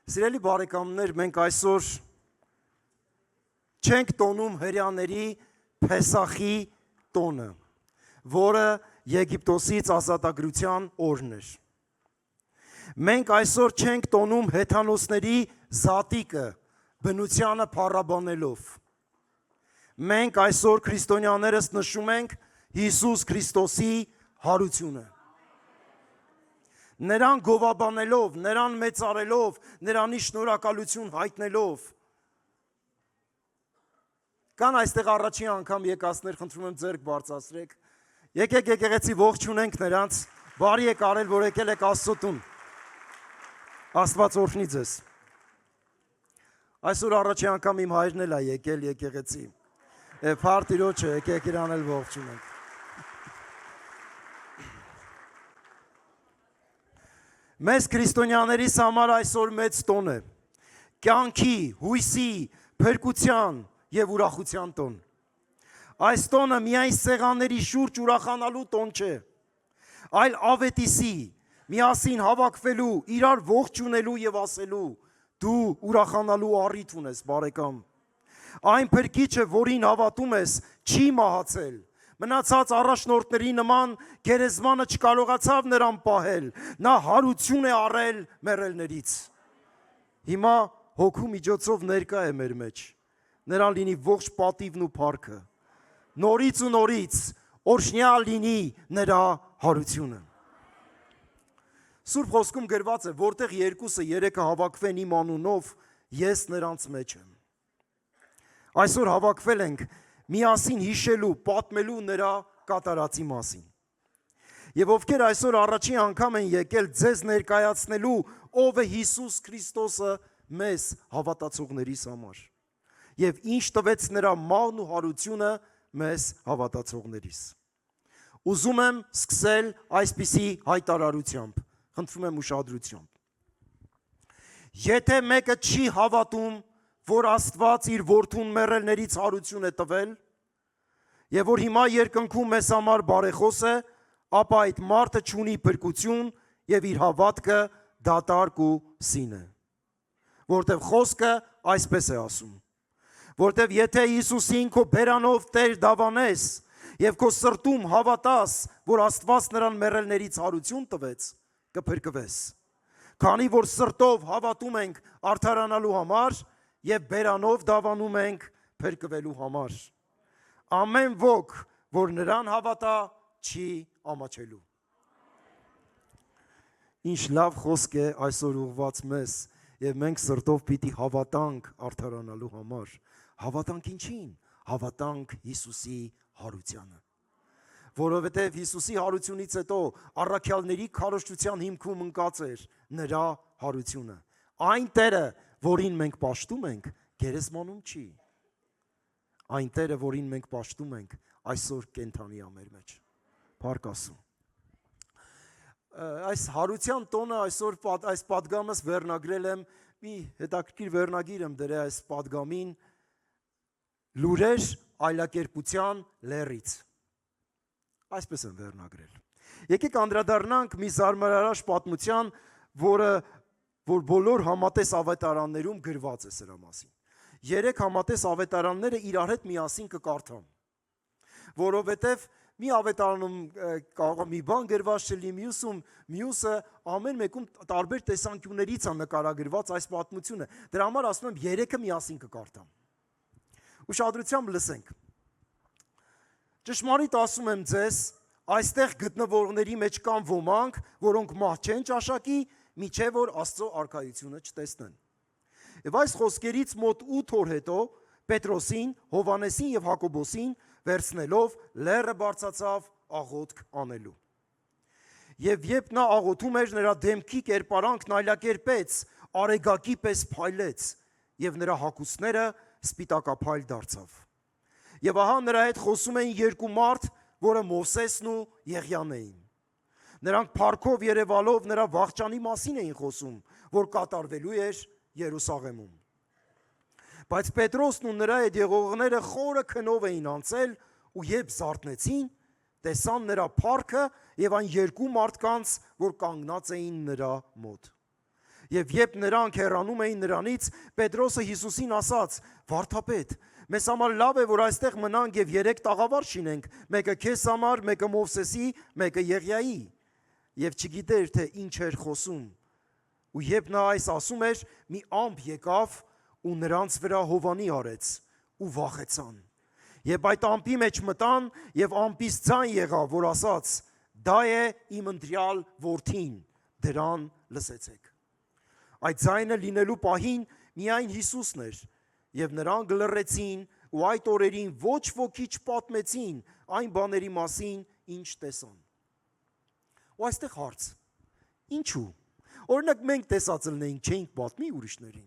Սիրելի բարեկամներ, մենք այսօր չենք տոնում հրեաների Փեսախի տոնը, որը Եգիպտոսից ազատագրության օրն էր։ Մենք այսօր չենք տոնում հեթանոսների զատիկը, բնությանը փառաբանելով։ Մենք այսօր քրիստոնյաներս նշում ենք Հիսուս Քրիստոսի հարությունը։ Նրան գովաբանելով, նրան մեծարելով, նրանի շնորհակալություն հայտնելով։ Կան այստեղ առաջին անգամ եկածներ, խնդրում եմ ձեռք բարձրացրեք։ Եկեք եկեղեցի ողջունենք նրանց, բարի եք արել, որ եկել եք Աստծո տուն։ Աստված օրհնի ձեզ։ Այսօր առաջին անգամ իմ հայրն էլ է եկել եկեղեցի։ Փառ Տիրոջը, եկեք իրան էլ ողջունենք։ Մեզ քրիստոնյաներիս համար այսօր մեծ տոն է, կյանքի, հույսի, փրկության և ուրախության տոն։ Այս տոնը միայն սեղանների շուրջ ուրախանալու տոն չէ, այլ ավետիսի, միասին հավաքվելու, իրար ողջունելու և ասելու, դու ուրախանալու առիթ ունես, բարեկամ։ Այն փրկիչը, որին հավատում ես, չի մահացել, մնացած առաջնորդների նման գերեզմանը չկարողացավ նրան պահել, նա հարություն է առել մեռելներից։ Հիմա հոգու միջոցով ներկա է մեր մեջ, նրան լինի ողջ պատիվն ու փառքը, նորից ու նորից օրհնյալ լինի նրա հարությունը։ Սուրբ խոսքում գրված է, որտեղ երկուսը երեքը հավաքվեն իմ անունով, ես նրանց մեջ եմ։ Այսօր հավաքվել ենք միասին հիշելու, պատմելու նրա կատարածի մասին։ Եվ ովքեր այսօր առաջին անգամ են եկել ձեզ ներկայացնելու, ով է Հիսուս Քրիստոսը մեզ հավատացողներիս համար։ Եվ ինչ տվեց նրա մահն ու հարությունը մեզ հավատացողներիս։ Ուզում եմ սկսել այսպիսի հայտարարությամբ, խնդրում եմ ուշադրությամբ։ Եթե մեկը չի հավատում, որ Աստված իր որդուն մեռելներից հարություն է տվել, եւ որ հիմա երկնքում մեզ համար բարեխոս է, ապա այդ մարդը չունի փրկություն եւ իր հավատքը դատարկ ու սին է։ Որտեւ խոսքը այսպես է ասում. որտեւ եթե Հիսուսին քո բերանով Տեր դավանես եւ քո սրտում հավատաս, որ Աստված նրան մեռելներից հարություն տվեց, կփրկվես։ Քանի որ սրտով հավատում ենք արդարանալու համար եւ բերանով դավանում ենք փրկվելու համար։ Ամեն ոք, որ նրան հավատա, չի ամաչելու։ Ինչ լավ խոսք է այսօր ուղված մեզ, եւ մենք սրտով պիտի հավատանք արդարանալու համար։ Հավատանք ինչին? Հավատանք Հիսուսի հարությանը։ Որովհետև Հիսուսի հարությունից հետո առաքյալների քարոզչության հիմքում ընկած էր նրա հարությունը։ Այն Տերը, որին մենք պաշտում ենք, գերեզմանում չի։ Այն Տերը, որին մենք պաշտում ենք, այսօր կենթանի է մեր մեջ։ Փառք Աստծո։ Այս հարության տոնը այսօր այս պատգամս վերնագրել եմ, մի հետաքրքիր վերնագիր եմ դրել այս պատգամին, լուրեր այլակերպության լեռից։ Այսպես եմ վերնագրել։ Եկեք անդրադառնանք մի զարմանալի պատմության, որ բոլոր համատես ավետարաններում գրված է սրա մասին։ 3 համատես ավետարանները իրար հետ միասին կկարդան, որովհետև մի ավետարանում կարող է մի բան գրված չլինի, մյուսը ամեն մեկում տարբեր տեսանկյուններից է նկարագրված այս պատմությունը։ Դրա համար ասում եմ 3-ը միասին կկարդամ։ Ուշադրությամբ լսենք։ Ճշմարիտ ասում եմ ձեզ, այստեղ գտնվողների մեջ կան ոմանք, որոնք մահ չեն ճաշակի, մինչև որ Աստծո արքայությունը չտեսնեն։ Եվ այս խոսքերից մոտ 8 օր հետո Պետրոսին, Հովանեսին եւ Հակոբոսին վերցնելով լեռը բարձրացավ աղոթք անելու։ Եվ երբ նա աղոթում էր, նրա դեմքի կերպարանքն այլակերպեց, արեգակի պես փայլեց, եւ նրա հագուստները սպիտակափայլ դարձավ։ Եվ ահա նրա հետ խոսում էին 2 մարդ, որը Մովսեսն ու Եղիան էին։ Նրանք փառքով երևալով նրա վախճանի մասին էին խոսում, որ կատարվելու էր Երուսաղեմում։ Բայց Պետրոսն ու նրա հետ եղողները խորը քնով էին անցել ու երբ զարթնեցին, տեսան նրա փառքը եւ այն 2 մարդկանց, որ կանգնած էին նրա մոտ։ Եվ երբ նրանք հեռանում էին նրանից, Պետրոսը Հիսուսին ասաց. «Վարդապետ, մեզ համար լավ է, որ այստեղ մնանք եւ 3 տաղավար շինենք, մեկը քեզ համար, մեկը Մովսեսի, մեկը Եղիայի»։ Եվ չգիտեր, թե ինչ էր խոսում։ Ու երբ նա այս ասում էր, մի ամպ եկավ ու նրանց վրա հովանի արեց ու վախեցան։ Եվ այդ ամպի մեջ մտան եւ ամպից ձայն եղավ, որ ասաց. «Դա է իմ ընտրյալ որդին, դրան լսեցեք»։ Այդ ձայնը լինելու պահին միայն Հիսուսն էր, եւ նրանք լռեցին ու այդ օրերին ոչ ոքի չպատմեցին այն բաների մասին, ինչ տեսան։ Ու այստեղ հարց. ինչու՞։ Օրինակ մենք տեսածը լինեինք, չէինք պատմի ուրիշներին։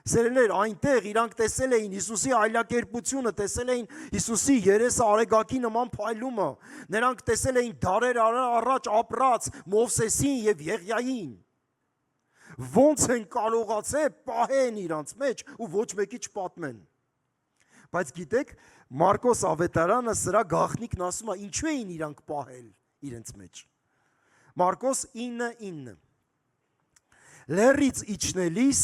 Սերելեր, այնտեղ իրանք տեսել էին Հիսուսի այլակերպությունը, տեսել էին Հիսուսի երեսը արեգակի նման փայլումը, նրանք տեսել էին դարեր առաջ ապրած Մովսեսին եւ Եղիային։ Ոնց են կարողացել պահեն իրանց մեջ ու ոչ մեկի չպատմեն։ Բայց գիտեք, Մարկոս ավետարանը սրա գաղտնիքն ասում է, ինչու էին իրանք պահել իրենց մեջ։ Մարկոս 9:9 Լեռից իջնելիս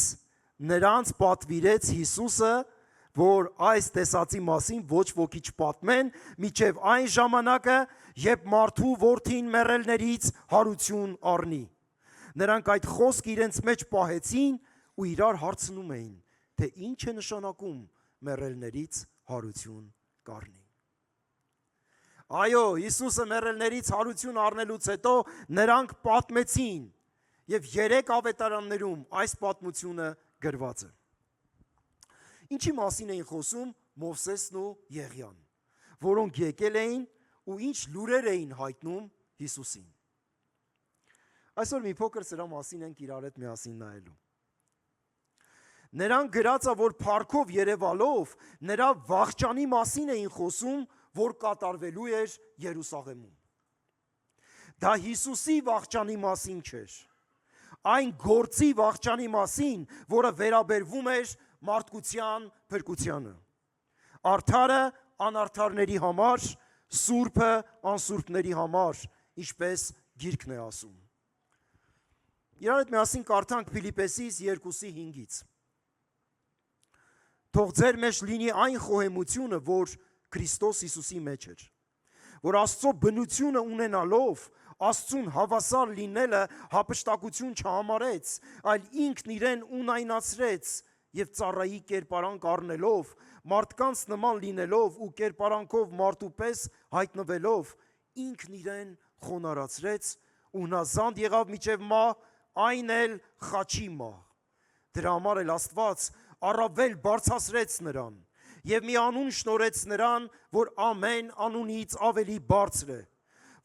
նրանց պատվիրեց Հիսուսը, որ այս տեսածի մասին ոչ ոքի չպատմեն, մինչև այն ժամանակը, երբ մարդու որդին մեռելներից հարություն առնի։ Նրանք այդ խոսքը իրենց մեջ պահեցին ու իրար հարցնում էին, թե ինչ է նշանակում մեռելներից հարություն կառնի։ Այո, Հիսուսը մեռելներից հարություն առնելուց հետո նրանք պատմեցին եւ 3 ավետարաններում այս պատմությունը գրված է։ Ինչի մասին էին խոսում Մովսեսն ու Եղիան, որոնք եկել էին ու ինչ լուրեր էին հայտնում Հիսուսին։ Այսօր մի փոքր սրա մասին ենք իրար հետ միասին նայելու։ Նրանք գրածա, որ փառքով երևալով նրա վախճանի մասին էին խոսում, որ կատարվելու էր Երուսաղեմում։ Դա Հիսուսի վախճանի մասին չէր, այն գործի վախճանի մասին, որը վերաբերվում էր մարդկության փրկությանը։ Արդարը անարդարների համար, սուրբը անսուրբների համար, ինչպես գիրքն է ասում։ Իրար հետ միասին կարդանք Փիլիպպեսիս 2:5-ից։ Թող ձեր մեջ լինի այն խոհեմությունը, որ Քրիստոս Հիսուսի մեջ էր, որ Աստծո բնությունը ունենալով Աստծուն հավասար լինելը հափշտակություն չհամարեց, այլ ինքն իրեն ունայնացրեց եւ ծառայի կերպարանք առնելով, մարդկանց նման լինելով ու կերպարանքով մարդու պես հայտնվելով, ինքն իրեն խոնարհացրեց ու հնազանդ եղավ մինչև մահ, այն էլ խաչի մահ։ Դրա համար էլ Աստված առավել բարձրացրեց նրան եւ մի անուն շնորհեց նրան, որ ամեն անունից ավելի բարձր է,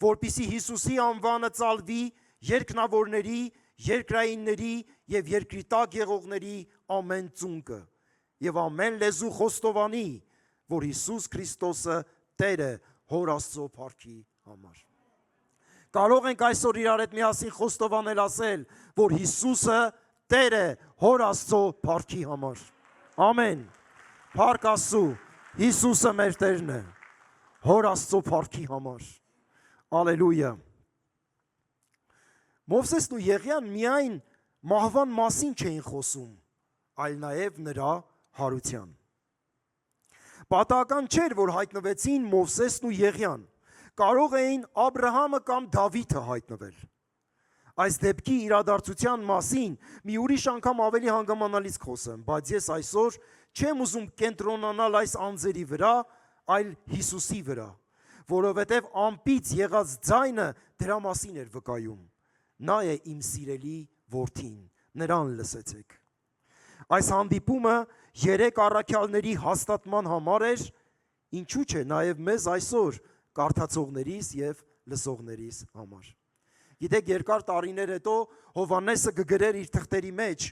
որպիսի Հիսուսի անվանը ծալվի երկնավորների, երկրայինների եւ երկրի տակ եղողների ամեն ծունկը եւ ամեն լեզու խոստովանի, որ Հիսուս Քրիստոսը Տեր է Հոր Աստծո փառքի համար։ Կարող ենք այսօր իրար հետ միասին խոստովանել ասել, որ Հիսուսը Տեր է Հոր Աստծո փառքի համար։ Ամեն։ Փառք Աստծո, Հիսուսը մեր Տերն է Հոր Աստծո փառքի համար։ Ալելույա։ Մովսեսն ու Եղիան միայն մահվան մասին չէին խոսում, այլ նաև նրա հարության։ Պատահական չէր, որ հայտնվեցին Մովսեսն ու Եղիան, կարող էին Աբրահամը կամ Դավիթը հայտնվել։ Այս դեպքի իրադարձության մասին մի ուրիշ անգամ ավելի հանգամանալից խոսեմ, բայց ես այսօր չեմ ուզում կենտրոնանալ այս անձերի վրա, այլ Հիսուսի վրա, որովհետև ամպից եղած ձայնը դրա մասին էր վկայում։ Նա է իմ սիրելի որդին, նրան լսեցեք։ Այս հանդիպումը 3 առաքյալների հաստատման համար էր, ինչու՞ չէ նաև մեզ այսօր կարդացողներիս եւ լսողներիս համար։ Գիտեք, երկար տարիներ հետո Հովհաննեսը կգրեր իր թղթերի մեջ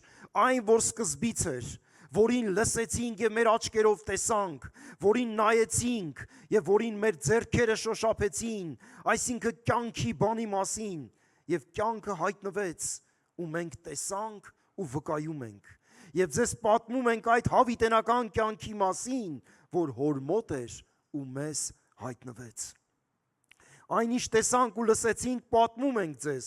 այն, որ սկզբից էր, որին լսեցինք եւ մեր աչքերով տեսանք, որին նայեցինք եւ որին մեր ձեռքերը շոշափեցին, այսինքն կյանքի բանի մասին, եւ կյանքը հայտնվեց, ու մենք տեսանք ու վկայում ենք։ Եվ ձեզ պատմում ենք այդ հավիտենական կյանքի մասին, որ հոր մոտ էր ու մեզ հայտնվեց։ Այն ինչ տեսանք ու լսեցինք պատմում ենք ձեզ,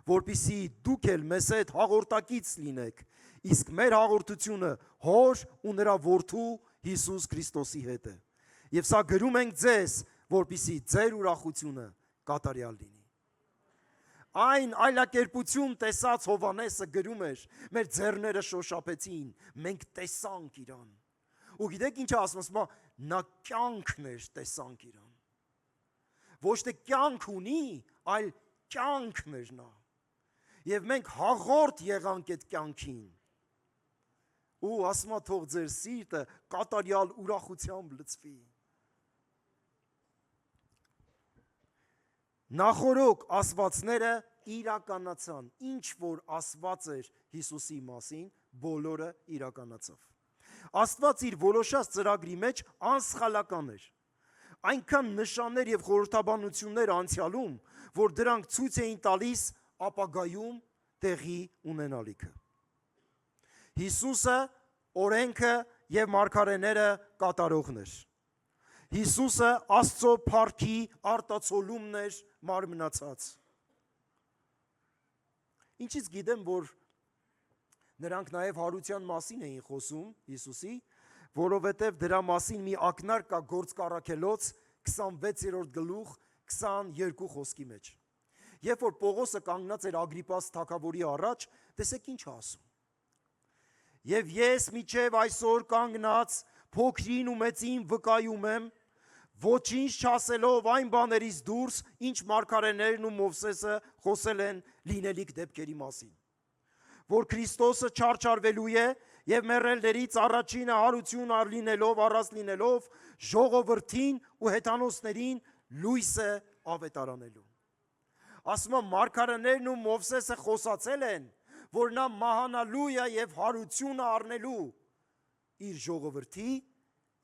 որպեսզի դուք էլ մեզ հետ հաղորդակից լինեք, իսկ մեր հաղորդությունը Հոր ու նրա Որդու Հիսուս Քրիստոսի հետ է։ Եվ սա գրում ենք ձեզ, որպեսզի ձեր ուրախությունը կատարյալ լինի։ Այն այլակերպություն տեսած Հովհաննեսը գրում էր, մեր ձեռները շոշափեցին, մենք տեսանք իրան։ Ու գիտեք ինչ ասում, նա կյանքն էր, տեսանք իրան։ Ոչ թե կյանք ունի, այլ կյանքն էր նա։ Եվ մենք հաղորդ եղանք այդ կյանքին։ Ու ասում թող ձեր սիրտը կատարյալ ուրախությամբ լցվի։ Նախորոք ասվածները իրականացան, ինչ որ ասված էր Հիսուսի մասին, բոլորը իրականացավ։ Աստված իր որոշած ծրագրի մեջ անսխալական էր։ Այնքան նշաններ եւ խորհրդաբանություններ անցյալում, որ դրանք ցույց էին տալիս ապագայում տեղի ունենալիքը։ Հիսուսը օրենքը եւ մարգարեները կատարողն էր։ Հիսուսը Աստծո փառքի արտացոլումն էր մարմնացած։ Ինչից գիտեմ, որ նրանք նաև հարության մասին էին խոսում Հիսուսի, որովհետև դրա մասին մի ակնարկ կա Գործք առաքելոց 26-րդ գլուխ 22 խոսքի մեջ։ Երբ որ Պողոսը կանգնած էր Ագրիպաս թագավորի առաջ, տեսեք ինչ ասում։ Եվ ես միջև այսօր կանգնած փոքրին ու մեծին վկայում եմ, ոչինչ չասելով այն բաներից դուրս, ինչ մարգարեներն ու Մովսեսը խոսել են լինելիք դեպքերի մասին, որ Քրիստոսը չարչարվելու է եւ մեռելներից առաջինը հարություն առլինելով, առած լինելով, ժողովրդին ու հեթանոսներին լույսը ավետարանելու։ Ասում եմ, մարգարեներն ու Մովսեսը խոսացել են, որ նա մահանալու է եւ հարությունը առնելու իր ժողովրդի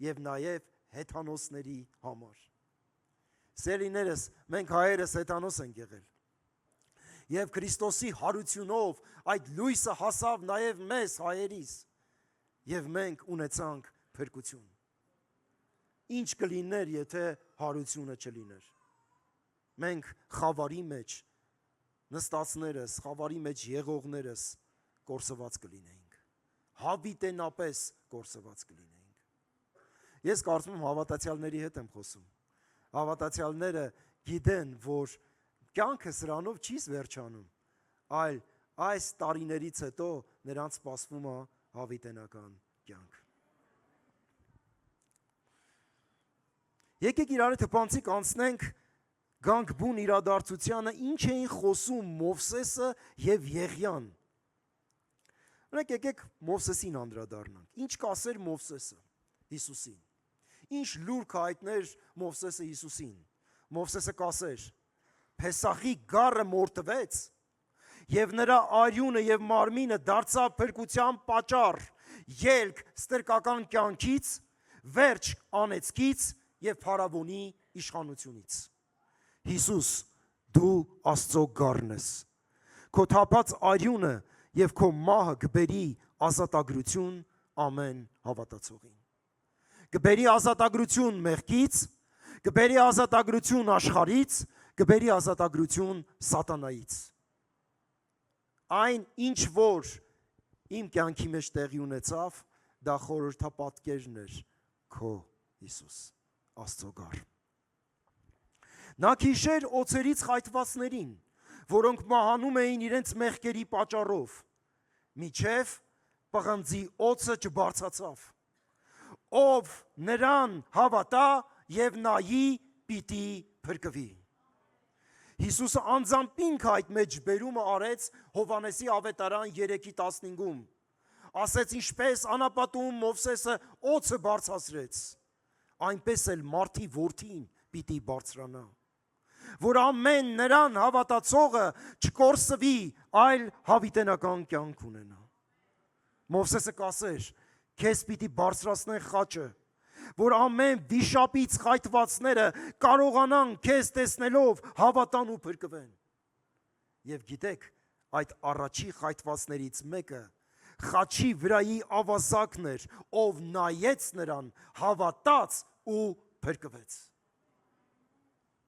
եւ նաեւ հեթանոսների համար։ Սիրելիներս, մենք հայերս հեթանոս ենք եղել։ Եվ Քրիստոսի հարությունով այդ լույսը հասավ նաև մեզ հայերիս, եւ մենք ունեցանք փրկություն։ Ինչ կլիներ, եթե հարությունը չլիներ։ Մենք խավարի մեջ նստածներս, խավարի մեջ եղողներս կորսված կլինեինք։ Հավիտենապես կորսված կլինեինք։ Ես կարծում եմ հավատացյալների հետ եմ խոսում։ Հավատացյալները գիտեն, որ կյանքը սրանով չի վերջանում, այլ այս տարիներից հետո նրանց սպասվում է հավիտենական կյանք։ Եկեք իրար թփանցիկ անցնենք գանք բուն իրադարձությանը, ինչ էին խոսում Մովսեսը եւ Եղիան։ Օրինակ եկեք Մովսեսին անդրադառնանք։ Ինչ կասեր Մովսեսը Հիսուսին։ Ինչ լուր կհայտներ Մովսեսը Հիսուսին։ Մովսեսը կասեր. Փեսախի գառը մորթվեց, եւ նրա արյունը եւ մարմինը դարձավ փրկության պատճառ, ելք ստրկական կյանքից, վերջ անեծքից եւ փարավոնի իշխանությունից։ Հիսուս, դու Աստծո գառն ես։ Քո թափած արյունը եւ քո մահը կբերի ազատագրություն ամեն հավատացողին։ Կբերի ազատագրություն մեղքից, կբերի ազատագրություն աշխարհից, կբերի ազատագրություն սատանայից։ Այն ինչ որ իմ կյանքի մեջ տեղի ունեցավ, դա խորհրդապատկերն էր քո Հիսուս, Աստծո գառ։ Նա քիշեր օծերից խայթվածներին, որոնք մահանում էին իրենց մեղքերի պատճառով, միջև պղնձի օծը չբարձացավ։ Ով նրան հավատա եւ նայի պիտի փրկվի։ Հիսուսը անձամբ այդ մեջ բերումը արեց Հովհաննեսի ավետարան 3:15-ում։ Ասեց ինչպես անապատում Մովսեսը օծը բարձրացրեց, այնպես էլ մարդի որդին պիտի բարձրանա, որ ամեն նրան հավատացողը չկորսվի, այլ հավիտենական կյանք ունենա։ Մովսեսը կասեր, քեզ պիտի բարձրացնեն խաչը, որ ամեն վիշապից խայթվածները կարողանան քեզ տեսնելով հավատան ու փրկվեն։ Եվ գիտեք, այդ առաջի խայթվածներից մեկը խաչի վրայի ավազակն էր, ով նայեց նրան, հավատաց ու փրկվեց։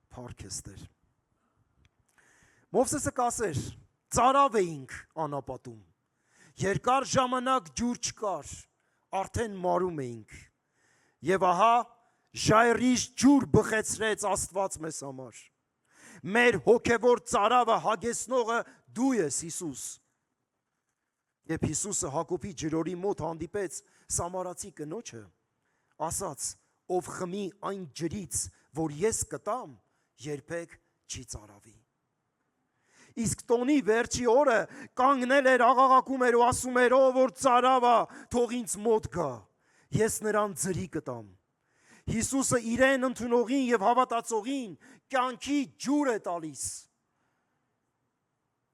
Փառք Տեր։ Մովսեսը կասեր, ծարավ էինք անապատում, երկար ժամանակ ջուր չկար, արդեն մարում էինք, և ահա ժայռից ջուր բխեցրեց Աստված մեզ համար, մեր հոգևոր ծարավը հագեցնողը դու ես Հիսուս, Երբ Հիսուսը Հակոբի ջրորի մոտ հանդիպեց Սամարացի կնոջը, ասաց, ով խմի այն ջրից, որ ես կտամ, երբեք չի ծարավի։ Իսկ տոնի վերջի օրը կանգնել էր, աղաղակում էր ու ասում էր, ով որ ծարավա, թող ինձ մոտ գա, ես նրան ջրի կտամ։ Հիսուսը իրեն ընդունողին եւ հավատացողին կյանքի ջուր է տալիս։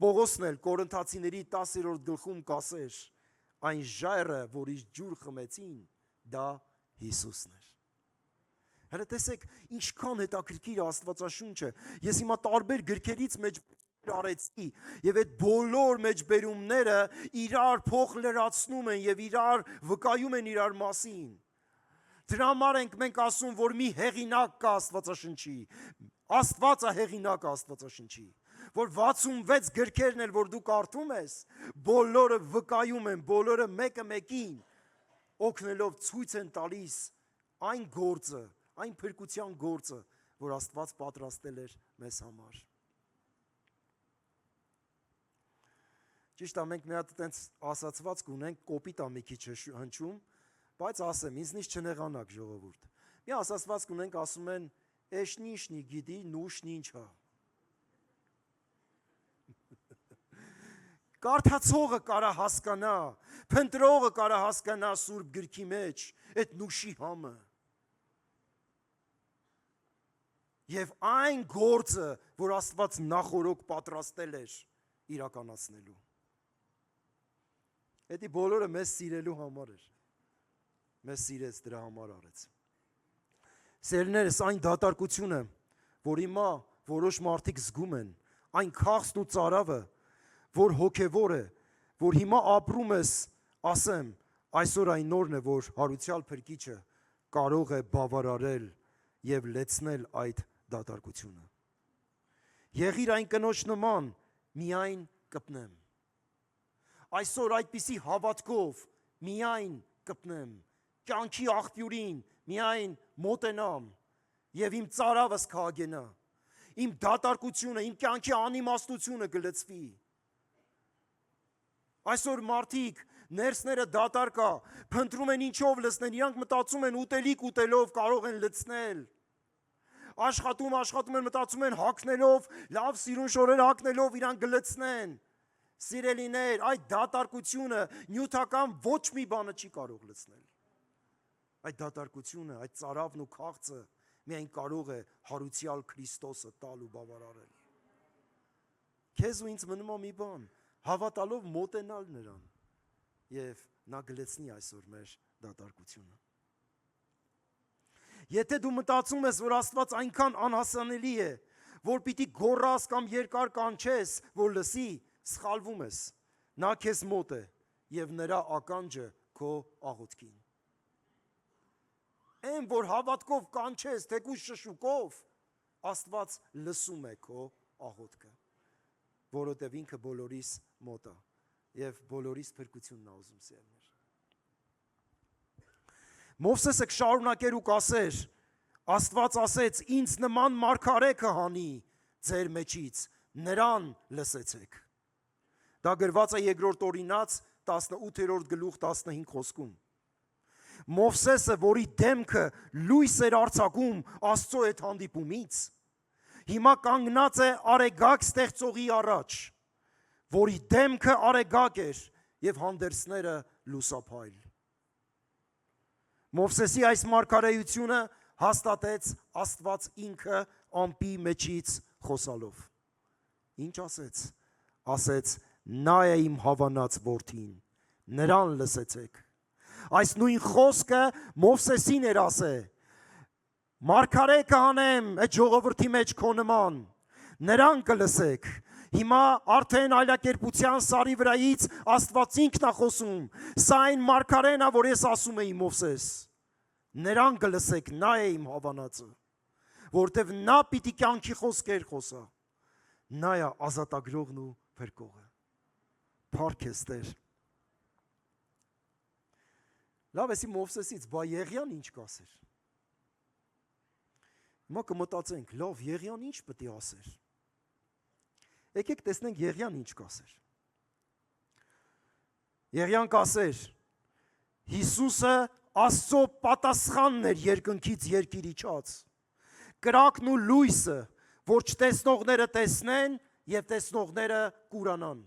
Պողոսն էլ Կորինթացիների 10-րդ գլխում կասեր, այն ժայռը, որից ջուր խմեցին, դա Հիսուսն էր։ Հələ տեսեք, ինչքան հետաքրքիր Աստվածաշունչը։ Ես հիմա տարբեր գրքերից մեջ արեցի եւ այդ բոլոր մեջբերումները իրար փոխ լրացնում են եւ իրար վկայում են իրար մասին։ Դրա համար ենք մենք ասում, որ մի հեղինակ կա Աստվածաշնչի։ Աստվածը հեղինակ է Աստվածաշնչի, որ 66 գրքերն էլ որ դու կարդում ես, բոլորը վկայում են, բոլորը մեկը մեկին օգնելով ցույց են տալիս այն գործը, այն փրկության գործը, որ Աստված պատրաստել էր մեզ համար։ Ճիշտ է, մենք մի հատ այդպես ասացված կունենք, կոպիտ է մի քիչ հնչում, բայց ասեմ, ինձնից չնեղանաք ժողովուրդ։ Մի ասացված կունենք, ասում են, «Էշնիշնի գիտի, նուշն ինչ է»։ Կարդացողը կարա հասկանա, փնտրողը կարա հասկանա Սուրբ գրքի մեջ այդ նուշի համը։ Եվ այն գործը, որ Աստված նախորոք պատրաստել էր իրականացնելու։ Էդի բոլորը մեզ սիրելու համար էր։ Մեզ սիրեց, դրա համար արեց։ Սերներս, այն դատարկությունը, որ հիմա որոշ մարդիկ զգում են, այն քաղցն ու ծարավը, որ հոգևոր է, որ հիմա ապրում ես, ասեմ, այսօր այն նորն է, որ հարուցյալ Փրկիչը կարող է բավարարել եւ լեցնել այդ դատարկությունը։ Եղիր այն կնոջ նման, միայն կպնեմ։ Այսօր այդպիսի հավատքով միայն կպնեմ, կյանքի աղբյուրին միայն մոտենամ եւ իմ ծարավս կհագենա, իմ դատարկությունը, իմ կյանքի անիմաստությունը կլցվի։ Այսօր մարդիկ, ներսները դատարկա, փնտրում են ինչով լցնել, իրանք մտածում են ուտելիք ուտելով կարող են լցնել։ Աշխատում են, մտածում են հագնելով, լավ սիրուն շորեր հագնելով իրանք գլցնեն։ Սիրելիներ, այդ դատարկությունը նյութական ոչ մի բանը չի կարող լցնել։ Այդ դատարկությունը, այդ ծարավն ու քաղցը միայն կարող է հարուցյալ Քրիստոսը տալ ու բավարարել։ Քեզ ու ինձ մնում է մի բան, հավատալով մոտենալ նրան եւ նա գլցնի այսօր մեր դատարկությունը։ Եթե դու մտածում ես, որ Աստված այնքան անհասանելի է, որ պիտի գոռաս կամ երկար կանչես, որ լսի, սխալվում ես։ Նա քեզ մոտ է եւ նրա ականջը քո աղոթքին։ Այն որ հավատքով կանչես, թեկուզ շշուկով, Աստված լսում է քո աղոթքը, որովհետև ինքը բոլորիս մոտ է եւ բոլորիս փրկությունն է ուզում սերներ։ Մովսեսը կշարունակեր ու կասեր, Աստված ասեց, ինձ նման մարգարե կհանի ձեր մեջից, նրան լսեցեք։ Դա գրված է երկրորդ օրինաց 18-րդ գլուխ 15 խոսքում։ Մովսեսը, որի դեմքը լույս էր արձակում Աստծո հետ հանդիպումից, հիմա կանգնած է արեգակ ստեղծողի առաջ, որի դեմքը արեգակ էր եւ հանդերձները լուսափայլ։ Մովսեսի այս մարգարեությունը հաստատեց Աստված ինքը ամպի մեջից խոսալով։ Ինչ ասեց։ Ասեց. նա է իմ հավանած որդին, նրան լսեցեք։ Այս նույն խոսքը Մովսեսին էր ասել. մարգարե կհանեմ այդ ժողովրդի մեջ քո նման, նրան կլսեք։ Հիմա արդեն այլակերպության սարի վրայից Աստված ինքն է խոսում։ Սա այն մարգարեն է, որ ես ասում էի Մովսես։ Նրան կլսեք, նա է իմ հավանածը, որտեվ նա պիտի կյանքի խոսքեր խոսա։ Նա է ազատագրողն ու փրկողը։ Փառք ես Տեր։ Լավ, էսի Մովսեսից, բա Եղիան ինչ կասեր։ Հիմա կմտածենք, լավ, Եղիան ինչ պետք է ասեր։ Եկեք տեսնենք Եղիան ինչ կասեր։ Եղիան կասեր. Հիսուսը Աստծո պատասխանն էր երկնքից երկիր իջած։ Կրակն ու լույսը, որ չտեսնողները տեսնեն եւ տեսնողները կուրանան։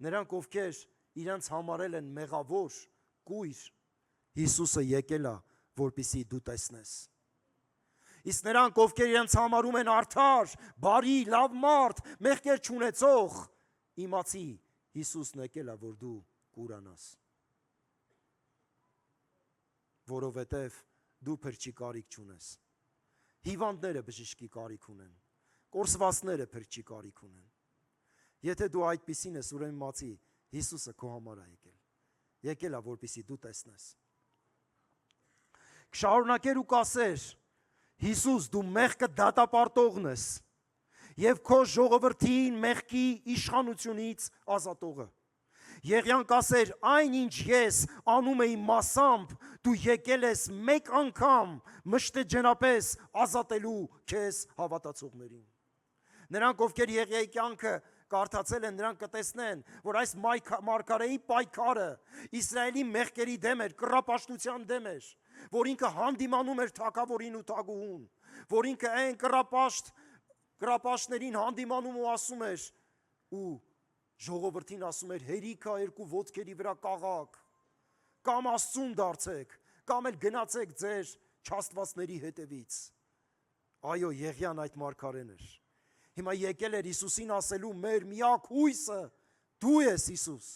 Նրանք ովքեր իրենց համարել են մեղավոր, կույր, Հիսուսը եկել է, որպեսզի դու տեսնես։ Իսկ նրանք ովքեր իրենց համարում են արդար, բարի, լավ մարդ, մեղքեր չունեցող, իմացի Հիսուսն եկել է, որ դու կուրանաս։ Որովհետև դու փրկի կարիք չունես։ Հիվանդները բժշկի կարիք ունեն, կորսվածները փրկի կարիք ունեն։ Եթե դու այդպիսին ես, ուրեմն իմացի Հիսուսը քո համար է եկել։ Եկել է, որպեսզի դու տեսնես։ Կշարունակեր ու կասեր. Հիսուս, դու մեղքը դատապարտողն ես եւ քո ժողովրդին մեղքի իշխանությունից ազատողը։ Եղիան կասեր, այնինչ ես անում էի մասամբ, դու եկել ես մեկ անգամ մշտեջենապես ազատելու քեզ հավատացողներին։ Նրանք, ովքեր Եղիայի կյանքը կարդացել են, նրանք կտեսնեն, որ այս մարգարեի պայքարը Իսրայելի մեղքերի դեմ էր, կռապաշտության դեմ էր, որ ինքը հանդիմանում էր թագավորին ու թագուհուն, որ ինքը այն կռապաշտներին հանդիմանում ու ասում էր ու ժողովրդին ասում էր հերիքա երկու ոտքերի վրա կաղաք, կամ Աստծուն դարձեք, կամ էլ գնացեք ձեր չաստվածների հետևից։ Այո, Եղիան այդ մարգարեն էր։ Հիմա եկել էր Հիսուսին ասելու մեր միակ հույսը դու ես Հիսուս։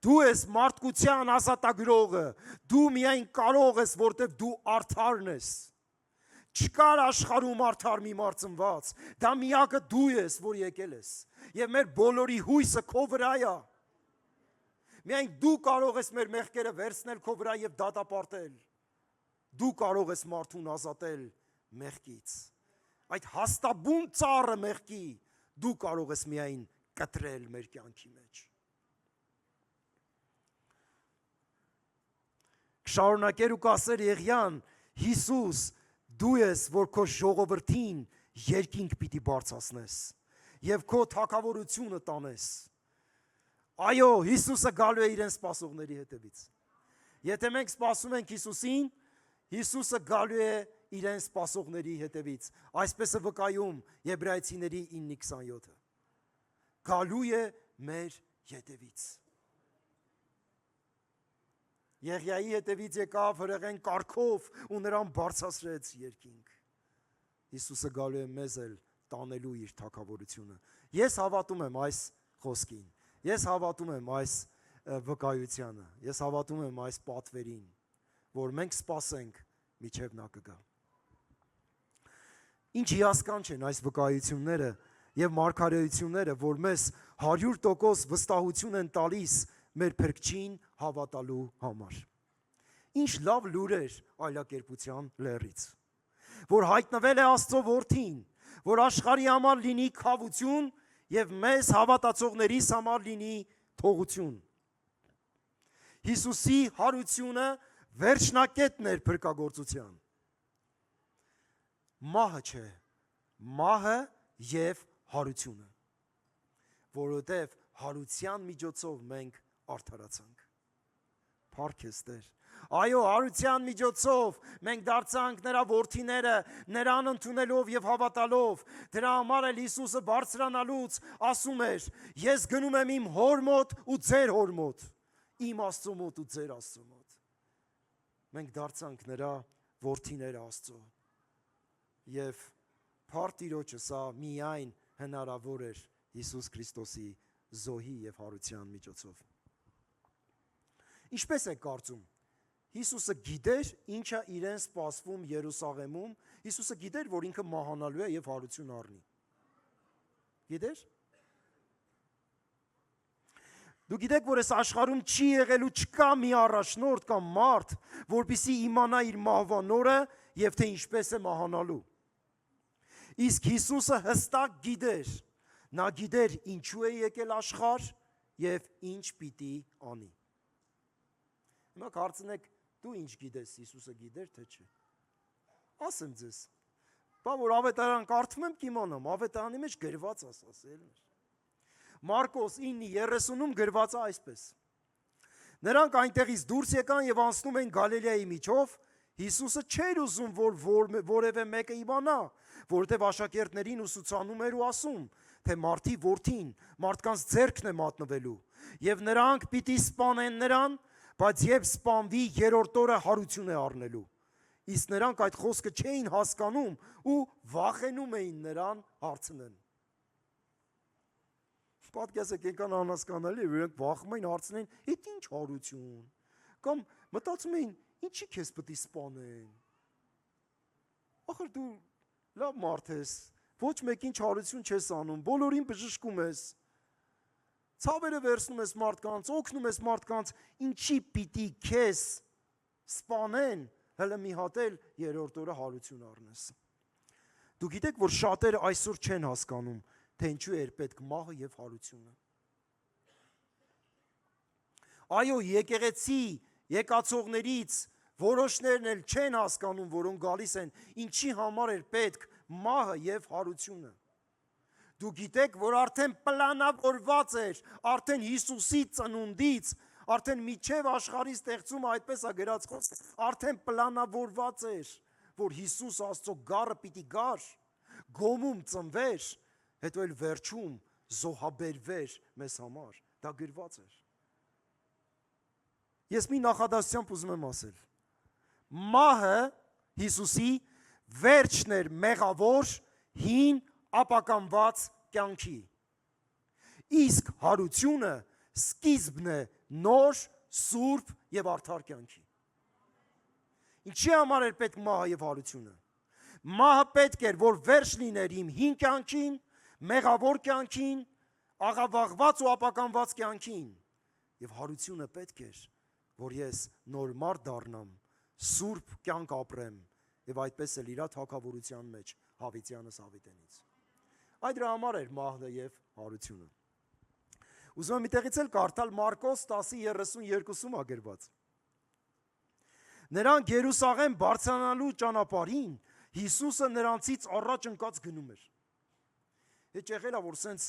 Դու ես մարդկության ազատագրողը, դու միայն կարող ես, որտեղ դու արդարն ես։ Չկար աշխարհում արդար մի մարդ, դա միակը դու ես, որ եկել ես։ Եվ մեր բոլորի հույսը քո վրա է։ Միայն դու կարող ես մեր մեղքերը վերցնել քո վրա եւ դատապարտել։ Դու կարող ես մարդուն ազատել մեղքից։ Այդ հաստաբուն ծառը մեղքի դու կարող ես միայն կտրել մեր կյանքի մեջ։ Շարունակեր ու կասեր Եղիան, Հիսուս, դու ես, որ քո ժողովրդին երկինք պիտի բարձրացնես եւ քո թագավորությունը տանես։ Այո, Հիսուսը գալու է իրեն սպասողների հետևից։ Եթե մենք սպասում ենք Հիսուսին, Հիսուսը գալու է իրեն սպասողների հետևից։ Այսպես է վկայում Եբրայեցիների 9:27-ը։ Գալու է մեր հետևից։ Եղիայի հետևից եկավ հրեղեն կարգով ու նրան բարձրացրեց երկինք։ Հիսուսը գալու է մեզ էլ տանելու իր թագավորությունը։ Ես հավատում եմ այս խոսքին։ Ես հավատում եմ այս վկայությանը։ Ես հավատում եմ այս պատվերին, որ մենք սպասենք, մինչև նա կգա։ Ինչ հիասքանչ են այս վկայությունները եւ մարգարեությունները, որ մեզ 100% վստահություն են տալիս մեր փրկչին հավատալու համար։ Ինչ լավ լուրեր այլակերպության լեռից, որ հայտնվել է Աստծո որդին, որ աշխարհի համար լինի քավություն եւ մեզ հավատացողներիս համար լինի թողություն։ Հիսուսի հարությունը վերջնակետն էր փրկagorցության։ Մահը չէ, մահը եւ հարությունը, որովհետեւ հարության միջոցով մենք արդարացանք։ Փառք ես Տեր։ Այո, հարության միջոցով մենք դարձանք նրա որդիները, նրան ընդունելով եւ հավատալով։ Դրա համար էլ Հիսուսը բարձրանալուց ասում էր. Ես գնում եմ իմ հոր մոտ ու ձեր հոր մոտ, իմ Աստծո մոտ ու ձեր Աստծո մոտ։ Մենք դարձանք նրա որդիները Աստծո։ Եվ փառք Տիրոջը, սա միայն հնարավոր էր Հիսուս Քրիստոսի զոհի եւ հարության միջոցով։ Ինչպես է կարծում, Հիսուսը գիտեր ինչա իրեն սպասվում Երուսաղեմում, Հիսուսը գիտեր, որ ինքը մահանալու է եւ հարություն առնի։ Գիտեր։ Դու գիտեք, որ այս աշխարհում չի եղել ու չկա մի առաջնորդ կամ մարդ, որպեսզի իմանա իր մահվան օրը եւ թե ինչպես է մահանալու։ Իսկ Հիսուսը հստակ գիտեր, Նա գիտեր ինչու է եկել աշխարհ եւ ինչ պիտի անի։ Հիմա կարծնեք, դու ինչ գիտես, Հիսուսը գիտեր թե չէ։ Ասեմ ձեզ։ Բա որ ավետարան կարդում եմ կիմանամ, ավետարանի մեջ գրված ասացելներ։ Մարկոս 9:30-ում գրված է այսպես. Նրանք այնտեղից դուրս եկան եւ անցնում են Գալիլեայի միջով, Հիսուսը չէր ուզում, որ որևէ մեկը իմանա, որովհետեւ աշակերտներին ուսուցանում էր ու ասում, թե մարդի որդին մարդկանց ձեռքն է մատնվելու, եւ նրանք պիտի սպանեն նրան, բայց երբ սպանվի երրորդ օրը հարություն է առնելու։ Իսկ նրանք այդ խոսքը չէին հասկանում ու վախենում էին նրան հարցնեն։ Պատկերացեք, եկան անհասկանալի, իրենք վախում էին հարցնեն, «Էդ ինչ հարություն»։ Կամ մտածում էին, «Ինչի քեզ պետք է սպանեն»։ Ախր դու լավ մարդ ես, ոչ մեկին հարություն չես անում, բոլորին բժշկում ես։ Ցավերը վերցնում ես մարդկանց, օգնում ես մարդկանց, ինչի պիտի քեզ սպանեն, հələ մի հատ էլ երրորդ օրը հարություն առնես։ Դու գիտեք, որ շատերը այսօր չեն հասկանում, թե ինչու էր պետք մահը եւ հարությունը։ Այո, եկեղեցի եկածողներից որոշներն էլ չեն հասկանում, որոնք գալիս են, ինչի համար էր պետք մահը եւ հարությունը։ Դու գիտեք, որ արդեն պլանավորված էր, արդեն Հիսուսի ծնունդից, արդեն միջև աշխարհի ստեղծումը այդպես է գրած խոսքը, արդեն պլանավորված էր, որ Հիսուս Աստծո գառը պիտի գար, գոմում ծնվեր, հետո էլ վերջում զոհաբերվեր մեզ համար, դա գրված էր։ Ես մի նախադասությամբ ուզում եմ ասել, մահը Հիսուսի վերջն էր մեղավոր, հին, ապականված կյանքի, իսկ հարությունը սկիզբն է նոր, սուրբ եւ արդար կյանքի։ Ինչի համար էր պետք մահը եւ հարությունը։ Մահը պետք էր, որ վերջ լիներ իմ հին կյանքին, մեղավոր կյանքին, աղավաղված ու ապականված կյանքին, եւ հարությունը պետք էր, որ ես նոր մարդ դառնամ, սուրբ կյանք ապրեմ եւ այդպես էլ իր թագավորության մեջ Հավիտյանս Հավիտենից։ Այդ դրա համար էր մահը եւ հարությունը։ Ուզում եմ այդտեղից էլ կարդալ Մարկոս 10:32-ում ագրված։ Նրանք Երուսաղեմ բարձրանալու ճանապարհին Հիսուսը նրանցից առաջ ընկած գնում էր։ Հետ եղել է, որ սենց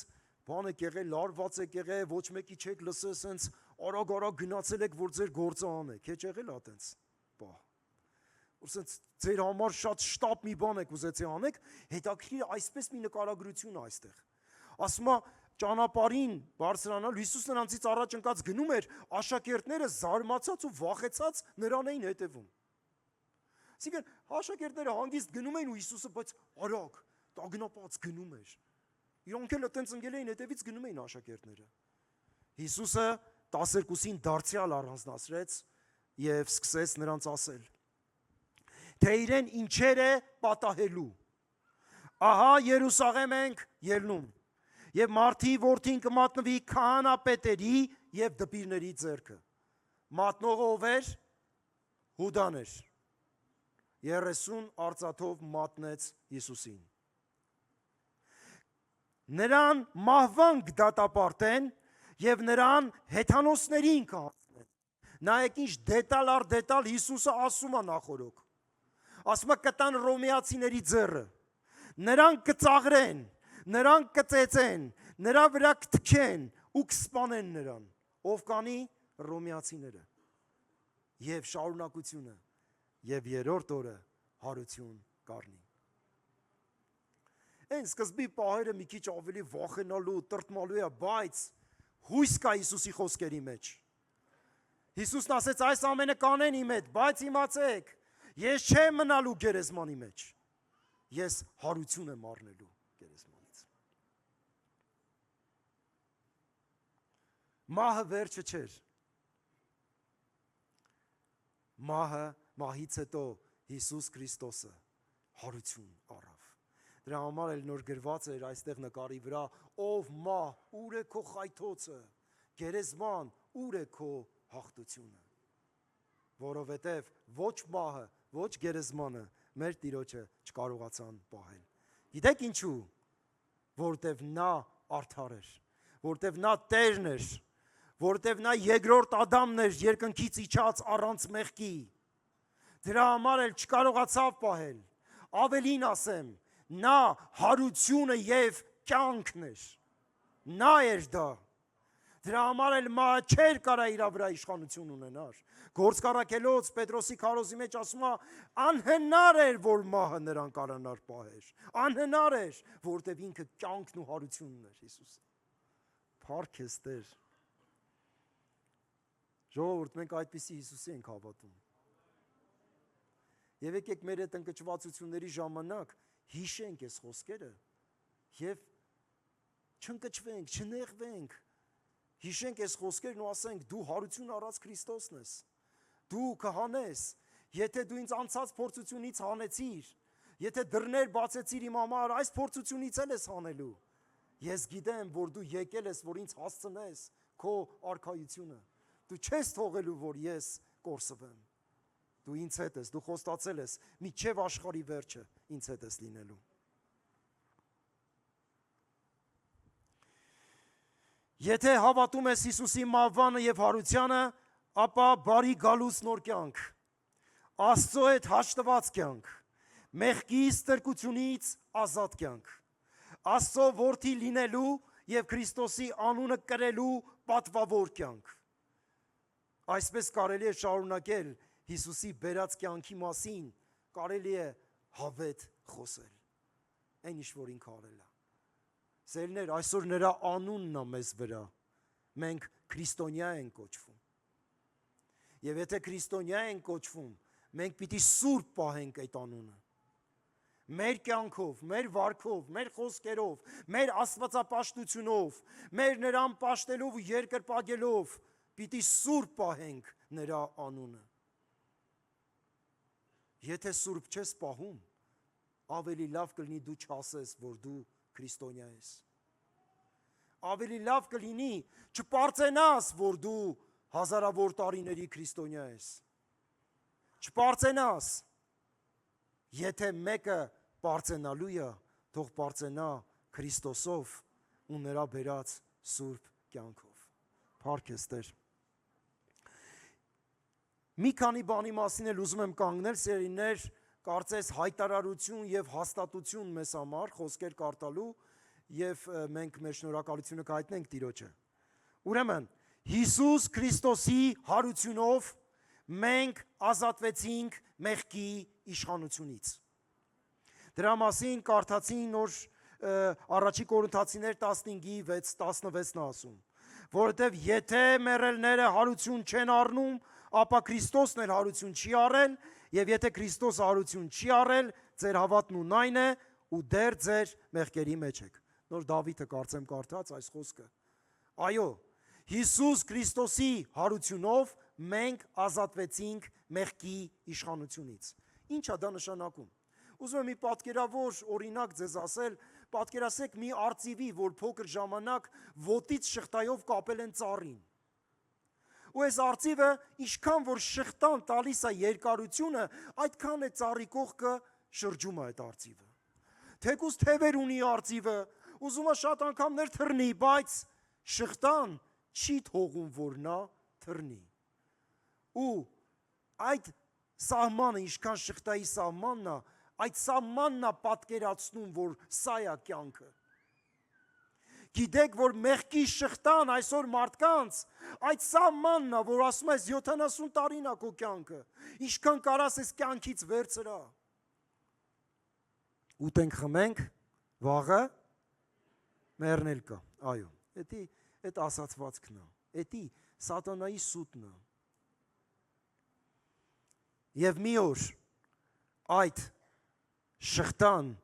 բան եք եղել, լարված եք եղել, ոչ մեկի չեք լսել, սենց արագ գնացել եք, որ ձեր գործը անեք։ Հետ եղել է այտենց։ Բա։ Որ սենց ձեր համար շատ շտապ մի բան եք ուզեցի անեք, հետաքրքիր այսպես մի նկարագրություն է այստեղ։ Ասում է ճանապարհին բարձրանալ Հիսուս նրանցից առաջ ընկած գնում էր, աշակերտները զարմացած ու վախեցած նրան էին հետևում։ Այսինքն աշակերտները հանգիստ գնում էին ու Հիսուսը բայց արագ, տագնապած գնում էր։ Իրանք էլ այտենց ընկել էին հետևից գնում էին աշակերտները։ Հիսուսը 12-ին դարձյալ առանձնացրեց եւ սկսեց նրանց ասել. Թե իրեն ինչեր է պատահելու։ Ահա Երուսաղեմ ենք ելնում։ Եվ մարդի որդին կմատնվի քահանապետերի եւ դպիրների ձեռքը։ Մատնողը ով էր։ Հուդան էր։ 30 արծաթով մատնեց Հիսուսին։ Նրան մահվան կդատապարտեն եւ նրան հեթանոսներին կհանձնեն։ Նայեք ինչ դետալ առ դետալ Հիսուսը ասում է նախորոք։ Ասում է կտան ռոմեացիների ձեռը։ Նրան կծաղրեն, նրան կծեծեն, նրա վրա կթքեն ու կսպանեն նրան։ Ով կանի ռոմեացիները։ Եվ շարունակությունը եւ երրորդ օրը հարություն կառնի։ Այն սկզբի պահերը մի քիչ ավելի վախենալու, տրտմալու է, բայց հույս կա Հիսուսի խոսքերի մեջ։ Հիսուսն ասեց այս ամենը կանեն իմ հետ, բայց իմացեք, ես չեմ մնալու գերեզմանի մեջ։ Ես հարություն եմ առնելու գերեզմանից։ Մահը վերջը չէր։ Մահից հետո Հիսուս Քրիստոսը հարություն առավ։ Դրա համար էլ նոր գրված էր այստեղ նկարի վրա, ով մահ, ուր է քո խայթոցը, գերեզման, ուր է քո հաղթությունը։ Որովհետև ոչ մահը, ոչ գերեզմանը մեր Տիրոջը չկարողացան պահել։ Գիտեք ինչու։ Որովհետև նա արդար էր, որտեվ նա Տերն էր, որտեվ նա երկրորդ Ադամն էր, երկնքից իջած առանց մեղքի։ Դրա համար էլ չկարողացավ պահել։ Ավելին ասեմ, նա հարությունը եւ կյանքն էր։ Նա էր դա։ Դրա համար էլ մահը չէր կարա իր վրա իշխանություն ունենար։ Գործկարակելոց Պետրոսի քարոզի մեջ ասում է, անհնար էր, որ մահը նրան կարանար պահեր։ Անհնար էր, որտեվ ինքը կյանքն ու հարությունն էր Հիսուսը։ Փառք ես Տեր։ Ժողովուրդ, մենք այդպիսի Հիսուսի ենք հավատում։ Եվ եկեք մեր այդ ընկճվածությունների ժամանակ հիշենք այս խոսքերը եւ չընկճվենք, չնեղվենք։ Հիշենք այս խոսքերն ու ասենք դու հարություն առած Քրիստոսն ես։ Դու կհանես, եթե դու ինձ անցած փորձությունից հանեցիր, եթե դռներ բացեցիր իմ համար, այս փորձությունից էլ ես հանելու։ Ես գիտեմ, որ դու եկել ես, որ ինձ հասցնես քո արքայությունը։ Դու չես թողելու, որ ես կորսվեմ։ Դու ինձ հետ ես, դու խոստացել ես, մինչև աշխարհի վերջը ինձ հետ ես լինելու։ Եթե հավատում ես Հիսուսի մահվանը եւ հարությանը, ապա բարի գալուց նոր կյանք, Աստծո հետ հաշտված կյանք, մեղքի ստրկությունից ազատ կյանք, Աստծո որդի լինելու եւ Քրիստոսի անունը կրելու պատվավոր կյանք։ Այսպես կարելի է շարունակել Հիսուսի բերած կյանքի մասին, կարելի է հավետ խոսել։ Այն ինչ որ ինքը արել է։ Սերներ, այսօր նրա անունն է մեզ վրա։ Մենք քրիստոնյա ենք կոչվում։ Եվ եթե քրիստոնյա ենք կոչվում, մենք պիտի սուրբ պահենք այդ անունը։ Մեր կյանքով, մեր վարքով, մեր խոսքերով, մեր աստվածապաշտությունով, մեր նրան պաշտելով ու երկրպագելով, պիտի սուրբ պահենք նրա անունը։ Եթե սուրբ չես պահում, ավելի լավ կլինի դու չասես, որ դու քրիստոնյա ես։ Ավելի լավ կլինի չպարծենաս, որ դու հազարավոր տարիների քրիստոնյա ես։ Չպարծենաս։ Եթե մեկը պարծենալու է, թող պարծենա Քրիստոսով ու նրա բերած սուրբ կյանքով։ Փառք ես Տեր։ Մի քանի բանի մասին էլ ուզում եմ կանգնել, սերիներ, կարծես հայտարարություն եւ հաստատություն մեզ համար խոսքեր կարդալու եւ մենք մեր շնորհակալությունը կհայտնենք Տիրոջը։ Ուրեմն Հիսուս Քրիստոսի հարությունով մենք ազատվեցինք մեղքի իշխանությունից։ Դրա մասին կարդացին նոր առաջի Կորինթացիներ 15:6-16-ն ասում, որովհետև եթե մեռելները հարություն չեն առնում, ապա Քրիստոսն էլ հարություն չի առել, եւ եթե Քրիստոսը հարություն չի առել, ձեր հավատն ունայն է ու դեռ ձեր մեղքերի մեջ եք։ Նոր Դավիթը կարծեմ կարդաց այս խոսքը։ Այո, Հիսուս Քրիստոսի հարությունով մենք ազատվեցինք մեղքի իշխանությունից։ Ինչ է դա նշանակում։ Ուզում եմ մի պատկերավոր օրինակ ձեզ ասել, պատկերացեք մի արծիվի, որ փոքր ժամանակ ոտից շղթայով կապել են ծառին։ Ու այս արծիվը ինչքան որ շղթան տալիս է երկարությունը, այդքան է ծառի կողքը շրջում է այդ արծիվը։ Թեկուզ թևեր ունի արծիվը, ուզում է շատ անգամներ թռնի, բայց շղթան չի թողում, որ նա թռնի։ Ու այդ սահմանը, ինչքան շղթայի սահմանն է, այդ սահմանն է պատկերացնում, որ սա է կյանքը։ Գիտեք, որ մեղքի շղթան այսօր մարդկանց, այդ սահմանն է, որ ասում ես 70 տարին է քո կյանքը, ինչքան կարաս ես կյանքից վերցրա։ Ուտենք խմենք, վաղը մեռնել կա, այո, այդ ասացվածքն է, էդի սատանայի սուտն է։ Եվ մի օր այդ շղթան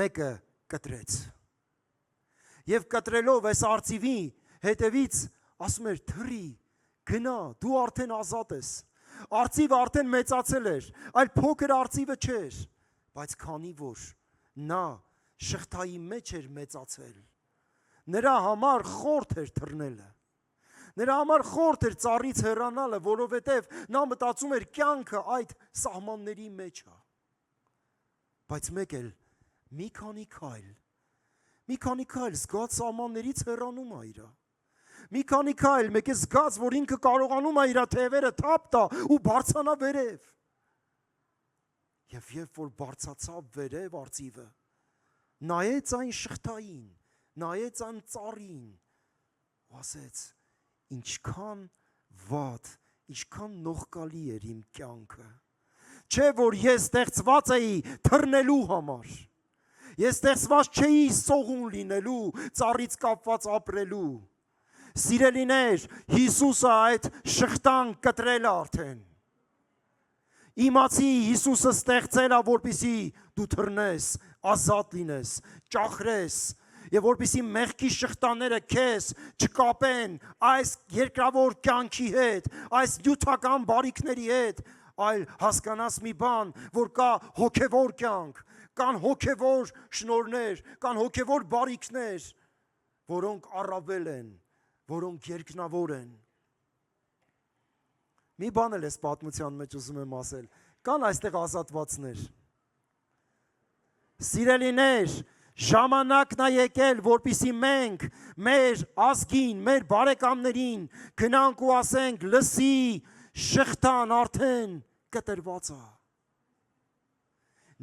մեկը կտրեց։ Եվ կտրելով այս արծիվի հետևից ասում էր թռի, գնա, դու արդեն ազատ ես։ Արծիվը արդեն մեծացել էր, այլ փոքր արծիվը չէր, բայց քանի որ նա շղթայի մեջ էր մեծացել, նրա համար խորթ էր թռնելը։ Նրա համար խորթ էր ծառից հեռանալը, որովհետև նա մտածում էր կյանքը այդ սահմանների մեջ է։ Բայց մեկ էլ մի քանի քայլ, Մի քանի քայլ զգաց սահմաններից հեռանում է իրա։ Մի քանի քայլ մեկ է զգաց, որ ինքը կարողանում է իր թևերը թափ տա ու բարձրանա վերև։ Եվ երբ որ բարձացավ վերև արծիվը, նայեց այն շղթային, նայեց այն ծառին, ու ասեց. ինչքան վատ, ինչքան նողկալի էր իմ կյանքը։ Չէ որ ես ստեղծված էի թռնելու համար։ Ես ստեղծված չէի սողուն լինելու, ծառից կապված ապրելու։ Սիրելիներ, Հիսուսը այդ շղթան կտրել է արդեն։ Իմացի Հիսուսը ստեղծել է, որպեսզի դու թռնես, ազատ լինես, ճախրես, եւ որպեսզի մեղքի շղթաները քեզ չկապեն այս երկրավոր կյանքի հետ, այս նյութական բարիքների հետ, այլ հասկանաս մի բան, որ կա հոգևոր կյանք, կան հոգևոր շնորհներ, կան հոգևոր բարիքներ, որոնք առավել են, որոնք երկնավոր են։ Մի բան էլ էս պատմության մեջ ուզում եմ ասել, կան այստեղ ազատվածներ։ Սիրելիներ, ժամանակն է եկել, որպեսզի մենք մեր ազգին, մեր բարեկամներին գնանք ու ասենք, լսի, շղթան արդեն կտրված է։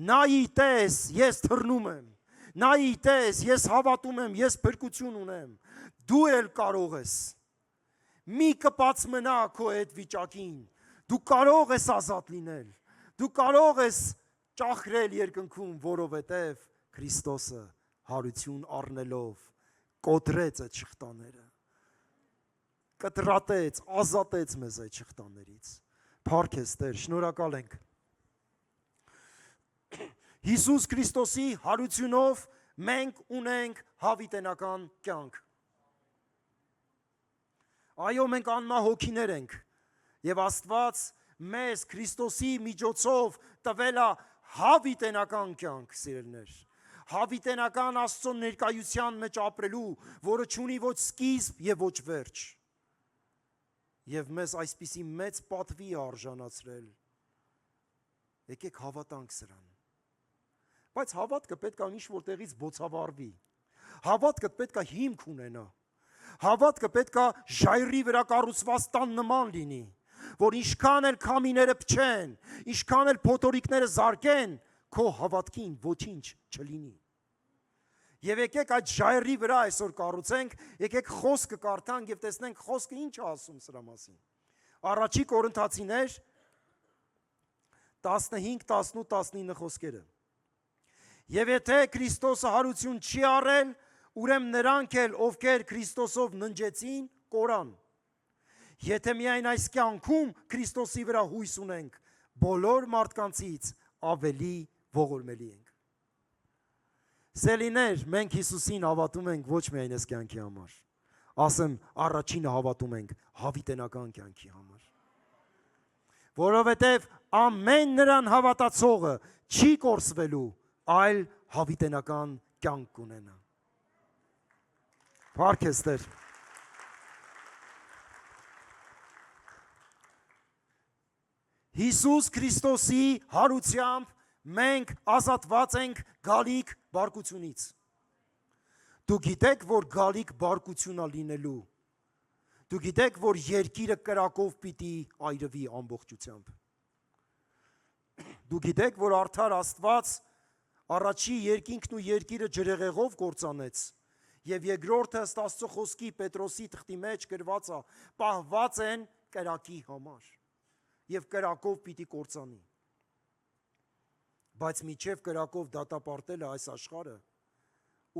Նայի տես, ես թռնում եմ, նայի տես, ես հավատում եմ, ես փրկություն ունեմ, դու էլ կարող ես։ Մի կպած մնա քո այդ վիճակին, դու կարող ես ազատ լինել, դու կարող ես ճախրել երկնքում, որովհետև Քրիստոսը հարություն առնելով կոտրեց այդ շղթաները, կտրատեց, ազատեց մեզ այդ շղթաներից։ Փառք ես Տեր, շնորհակալ ենք։ Հիսուս Քրիստոսի հարությունով մենք ունենք հավիտենական կյանք։ Այո, մենք անմահ հոգիներ ենք, եւ Աստված մեզ Քրիստոսի միջոցով տվել է հավիտենական կյանք, սիրելիներ։ Հավիտենական Աստծո ներկայության մեջ ապրելու, որը չունի ոչ սկիզբ եւ ոչ վերջ։ Եվ մեզ այսպիսի մեծ պատվի արժանացրել։ Եկեք հավատանք սրան։ Բայց հավատքը պետք է ինչ որտեղից բոցավառվի։ Հավատքը պետք է հիմք ունենա։ Հավատքը պետք է ժայռի վրա կառուցված տան նման լինի, որ ինչքան էլ քամիները փչեն, ինչքան էլ փոթորիկները զարկեն, քո հավատքին ոչինչ չլինի։ Եվ եկեք այդ ժայռի վրա այսօր կառուցենք, եկեք խոսքը կարդանք եւ տեսնենք խոսքը ինչ է ասում սրա մասին։ Առաջի Կորինթացիներ 15, 18, 19 խոսքերը։ Եվ եթե Քրիստոսը հարություն չի առել, ուրեմն նրանք էլ, ովքեր Քրիստոսով ննջեցին, կորան։ Եթե միայն այս կյանքում Քրիստոսի վրա հույս ունենք, բոլոր մարդկանցից ավելի ողորմելի ենք։ Սելիներ, մենք Հիսուսին հավատում ենք ոչ միայն այս կյանքի համար, ասեմ, առաջինը հավատում ենք հավիտենական կյանքի համար։ Որովհետև ամեն նրան հավատացողը չի կորսվելու, այլ հավիտենական կյանք կունենա։ Փառք ես Տեր։ Հիսուս Քրիստոսի հարությամբ մենք ազատված ենք գալիք բարկությունից։ Դու գիտեք, որ գալիք բարկությունա լինելու։ Դու գիտեք, որ երկիրը կրակով պիտի այրվի ամբողջությամբ։ Դու գիտեք, որ արդար Աստված առաջի երկինքն ու երկիրը ջրեղեղով կործանեց, եւ երկրորդը ըստ Աստծո խոսքի Պետրոսի թղթի մեջ գրված է, պահված են կրակի համար եւ կրակով պիտի կործանի։ Բայց միջև կրակով դատապարտելը այս աշխարհը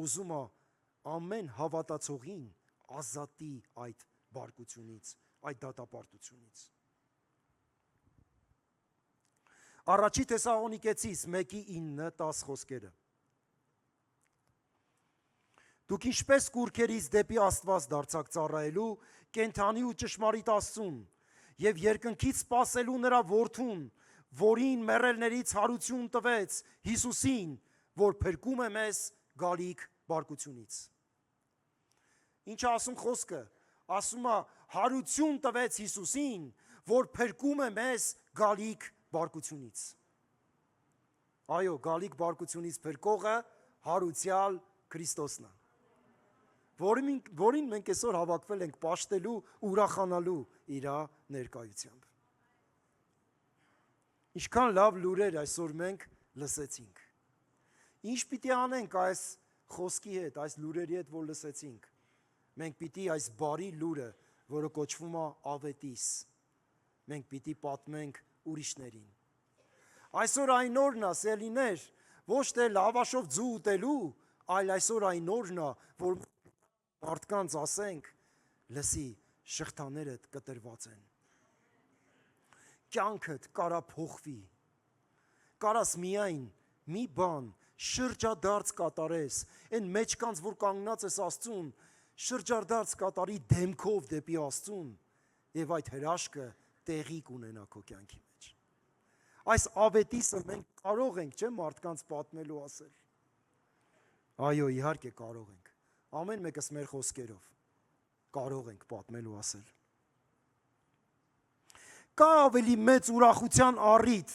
ուզում է ամեն հավատացողին ազատի այդ բարկությունից, այդ դատապարտությունից։ Առաջի Թեսաղոնիկեցիս 1:9-10 խոսքերը։ Դուք ինչպես կուրքերից դեպի Աստված դարձաք ծառայելու, կենթանի ու ճշմարիտ Աստծուն, եւ երկնքից սպասելու նրա որդուն, որին մեռելներից հարություն տվեց, Հիսուսին, որ փրկում է մեզ գալիք բարկությունից։ Ինչ ասում խոսքը, ասում է հարություն տվեց Հիսուսին, որ փրկում է մեզ գալիք բարկությունից։ Այո, գալիք բարկությունից փրկողը հարուցյալ Քրիստոսն է։ Որին մենք այսօր հավաքվել ենք պաշտելու, ուրախանալու իր ներկայությամբ։ Ինչքան լավ լուրեր այսօր մենք լսեցինք։ Ինչ պիտի անենք այս խոսքի հետ, այս լուրերի հետ, որ լսեցինք։ Մենք պիտի այս բարի լուրը, որը կոչվում է ավետիս, մենք պիտի պատմենք ուրիշներին։ Այսօր այն օրն է, սիրելիներ, ոչ թե լավաշով ձու ուտելու, այլ այսօր այն օրն է, որ մարդկանց ասենք, լսի, շղթաներդ կտրված են։ Կյանքդ կարա փոխվի։ Կարաս միայն մի բան շրջադարձ կատարես, այն մեջկանց, որ կանգնած ես Աստծուն, շրջադարձ կատարի դեմքով դեպի Աստծուն, եւ այդ հրաշքը տեղի կունենա քո կյանքի մեջ։ Այս ավետիսը մենք կարող ենք, չէ՞, մարդկանց պատմելու ասել։ Այո, իհարկե կարող ենք։ Ամեն մեկս մեր խոսքերով կարող ենք պատմելու ասել։ Կա ավելի մեծ ուրախության առիթ,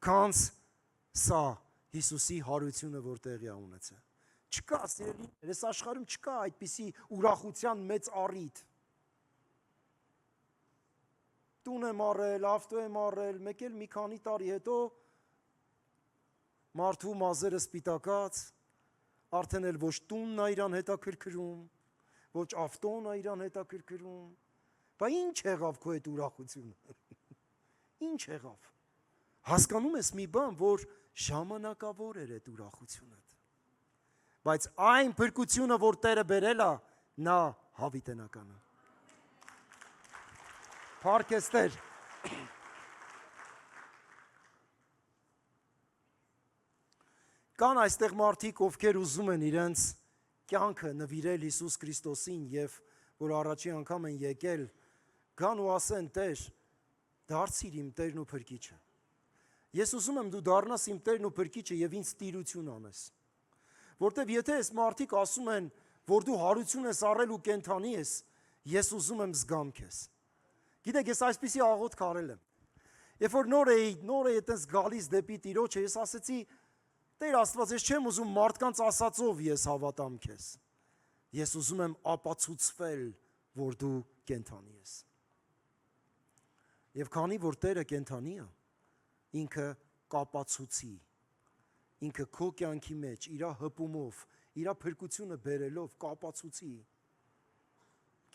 քան սա Հիսուսի հարությունը, որ տեղի ունեցել։ Չկա, սիրելիներ, այս աշխարհում չկա այդպիսի ուրախության մեծ առիթ։ Տուն եմ առել, ավտո եմ առել, մեկ էլ մի քանի տարի հետո մարդու մազերը սպիտակած, արդեն էլ ոչ տունն է իրան հետաքրքրում, ոչ ավտոն է իրան հետաքրքրում։ Բա ինչ եղավ քո այդ ուրախությունը։ Ինչ եղավ։ Հասկանում ես մի բան, որ ժամանակավոր էր այդ ուրախությունը։ Բայց այն փրկությունը, որ Տերը բերել է, նա հավիտենական է։ Փառք ես Տեր։ Կան այստեղ մարդիկ, ովքեր ուզում են իրենց կյանքը նվիրել Հիսուս Քրիստոսին եւ որ առաջի անգամ են եկել, գան ու ասեն, Տեր, դարձիր իմ Տերն ու Փրկիչը։ Ես ուզում եմ դու դառնաս իմ Տերն ու Փրկիչը եւ ինձ տիրություն անես։ Որտեւ եթե այս մարդիկ ասում են, որ դու հարություն ես առել ու կենթանի ես, ես ուզում եմ զգամ քեզ։ Գիտեք, ես այսպիսի աղոթք արել եմ։ Երբ որ նոր էի այդպես գալիս դեպի Տիրոջը, ես ասեցի, Տեր Աստված, ես չեմ ուզում մարդկանց ասածով ես հավատամ քեզ։ Ես ուզում եմ ապացուցվել, որ դու կենթանի ես։ Եվ քանի որ Տերը կենթանի է, ինքը կապացուցի, ինքը քո կյանքի մեջ իր հպումով, իր փրկությունը բերելով կապացուցի։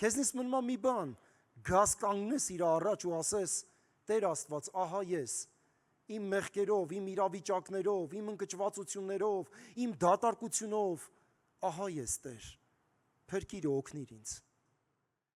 Քեզնից մնում է մի բան, գաս կանգնես իր առաջ ու ասես, Տեր Աստված, ահա ես, իմ մեղքերով, իմ իրավիճակներով, իմ ընկճվածություններով, իմ դատարկությունով, ահա ես Տեր, փրկիր ու օգնիր ինձ։